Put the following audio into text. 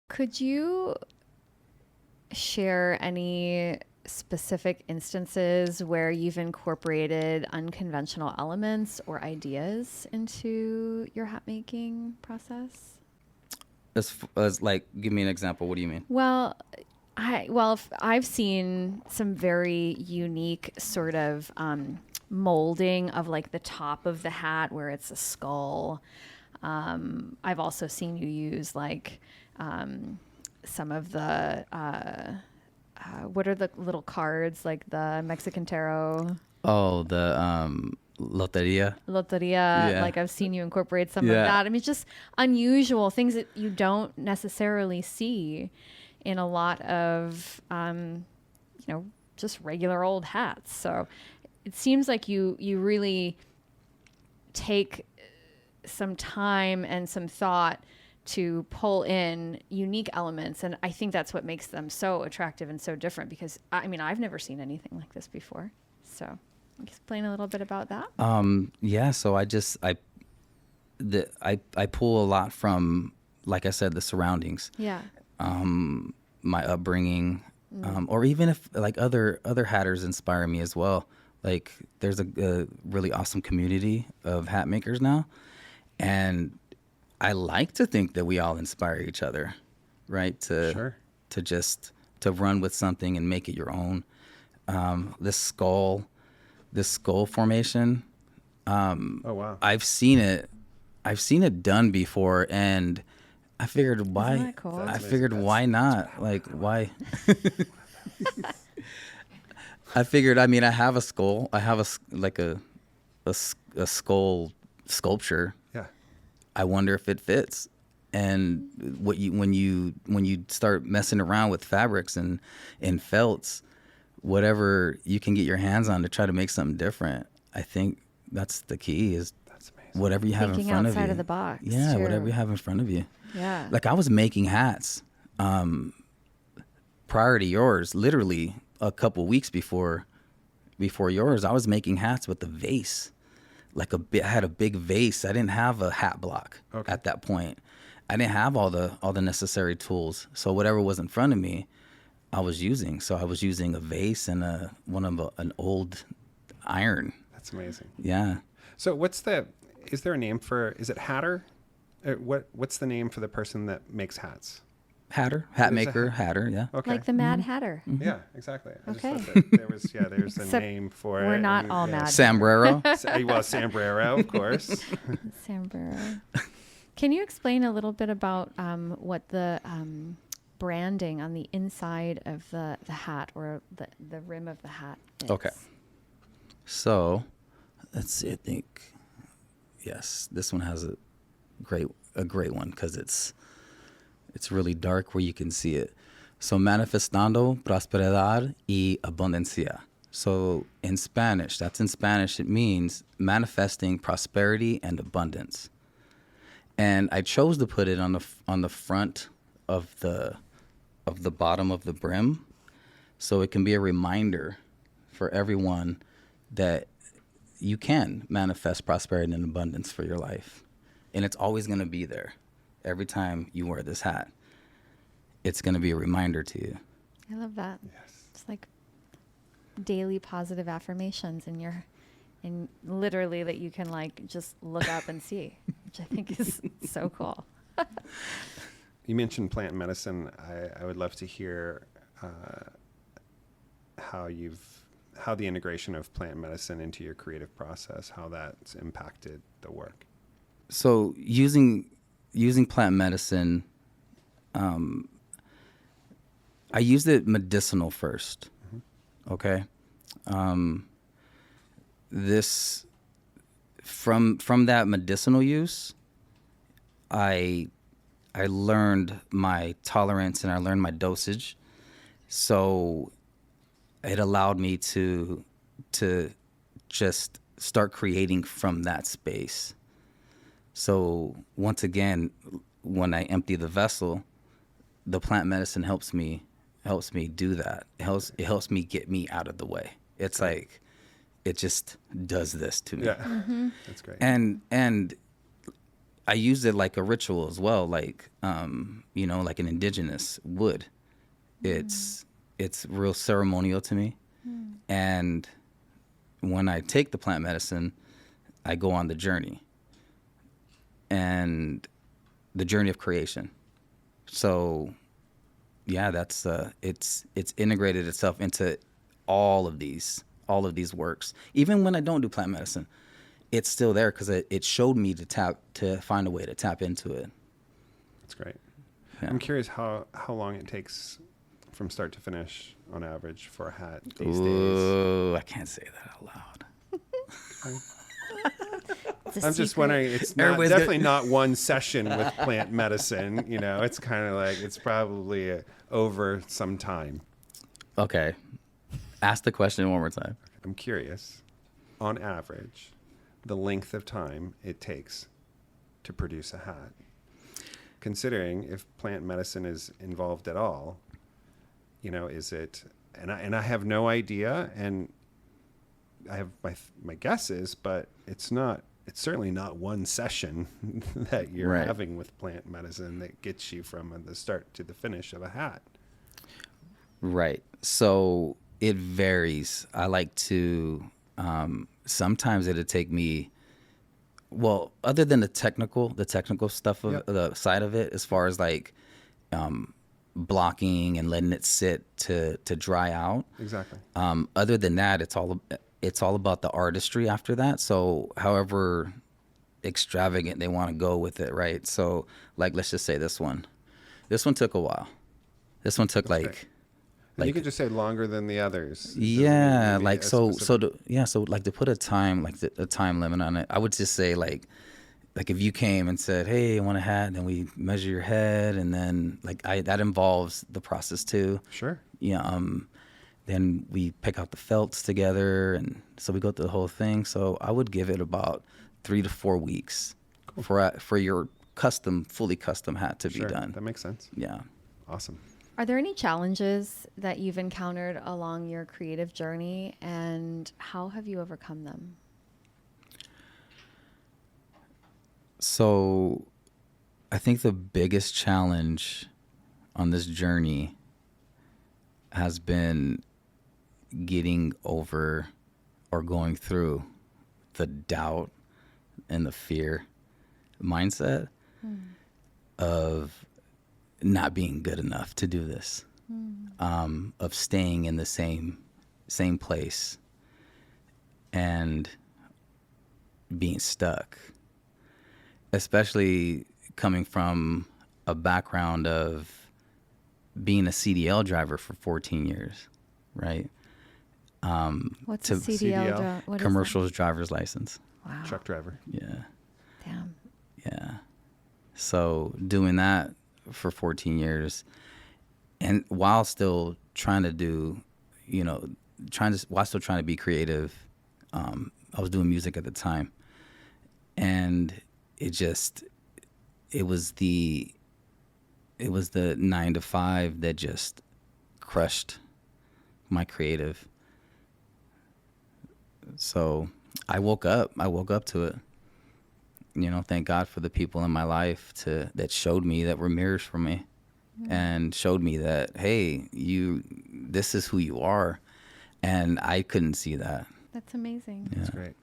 Could you share any specific instances where you've incorporated unconventional elements or ideas into your hat making process? As like, give me an example. What do you mean? Well, I've seen some very unique sort of molding of like the top of the hat where it's a skull. I've also seen you use like some of the what are the little cards, like the Mexican tarot? Oh, the loteria. Loteria. Yeah. Like I've seen you incorporate some of Yeah. that. I mean, it's just unusual things that you don't necessarily see in a lot of, just regular old hats. So it seems like you really take some time and some thought to pull in unique elements. And I think that's what makes them so attractive and so different, because I've never seen anything like this before. So explain a little bit about that. Yeah. So I pull a lot from, like I said, the surroundings. Yeah. My upbringing, or even if like other hatters inspire me as well. Like there's a really awesome community of hat makers now, and I like to think that we all inspire each other, right? To run with something and make it your own. This skull formation. Oh wow! I've seen it done before, and I figured why. Isn't that cool? I figured why not? Like why? I figured. I mean, I have a skull. I have a skull sculpture. Yeah. I wonder if it fits. And when you start messing around with fabrics and felts, whatever you can get your hands on to try to make something different, I think that's the key. Is That's amazing. whatever you have in front of you. Thinking outside of the box. Yeah, too. whatever you have in front of you. Yeah. Like I was making hats prior to yours, literally a couple weeks before yours. I was making hats with a vase. I had a big vase. I didn't have a hat block at that point. I didn't have all the necessary tools. So whatever was in front of me, I was using. So I was using a vase and an old iron. That's amazing. Yeah. So is there a name for, is it hatter? What's the name for the person that makes hats? Hat maker, hat. hatter, yeah. Okay. Like the Mad Hatter. Yeah, exactly. I just Okay. thought that there's a Except name for it. we're not all mad. Sambrero. Well, Sambrero, of course. Sambrero. Can you explain a little bit about what the branding on the inside of the hat or the rim of the hat is? Okay. So, let's see. I think, yes, this one has a great one because it's really dark where you can see it. So, manifestando prosperidad y abundancia. So, in Spanish, it means manifesting prosperity and abundance. And I chose to put it on the front of the bottom of the brim, so it can be a reminder for everyone that you can manifest prosperity and abundance for your life. And it's always going to be there. Every time you wear this hat, it's going to be a reminder to you. I love that. Yes. It's like daily positive affirmations in literally that you can like just look up and see, which I think is so cool. You mentioned plant medicine. I would love to hear how the integration of plant medicine into your creative process, how that's impacted the work. So using plant medicine, I used it medicinal first. Mm-hmm. Okay. This from that medicinal use, I learned my tolerance and I learned my dosage. So it allowed me to just start creating from that space. So once again, when I empty the vessel, the plant medicine helps me do that. It helps me get me out of the way. It's like it just does this to me. Yeah. Mm-hmm. That's great. And I used it like a ritual as well, like you know, like an indigenous would. It's real ceremonial to me. And when I take the plant medicine, I go on the journey, and the journey of creation. So yeah, that's it's integrated itself into all of these works. Even when I don't do plant medicine, it's still there because it showed me to find a way to tap into it. That's great. Yeah. I'm curious how long it takes from start to finish on average for a hat these days. Ooh, I can't say that out loud. I'm just wondering, it's definitely not one session with plant medicine. You know, it's kind of like it's probably over some time. Okay. Ask the question one more time. I'm curious, on average, the length of time it takes to produce a hat. Considering if plant medicine is involved at all, you know, is it, and I have no idea, and I have my guesses, but it's certainly not one session that you're Right. having with plant medicine that gets you from the start to the finish of a hat. Right. So it varies. I like to, sometimes it'll take me, well, other than the technical stuff of the side of it, as far as like blocking and letting it sit to dry out. Exactly. Other than that, it's all about the artistry after that. So however extravagant they want to go with it, right? So like, let's just say this one took a while. This one took That's like, great. And you could just say longer than the others. yeah, Maybe like a so specific- like to put a time, like a time limit on it, I would just say like if you came and said, hey, I want a hat, and then we measure your head, and then like that involves the process too. Sure. Yeah. Then we pick out the felts together, and so we go through the whole thing. So I would give it about 3 to 4 weeks for your fully custom hat to be done. That makes sense. Yeah. Awesome. Are there any challenges that you've encountered along your creative journey, and how have you overcome them? So I think the biggest challenge on this journey has been getting over or going through the doubt and the fear mindset of not being good enough to do this, of staying in the same place and being stuck, especially coming from a background of being a CDL driver for 14 years, right? What's a CDL? What is Commercial driver's license. that? Wow. Truck driver. Yeah. Damn. Yeah. So doing that for 14 years, and while still trying to do, while still trying to be creative, I was doing music at the time, and it was the 9 to 5 that just crushed my creative. So I woke up to it. Thank God for the people in my life that showed me, that were mirrors for me, and showed me that, hey, this is who you are. And I couldn't see that. That's amazing. Yeah. That's great.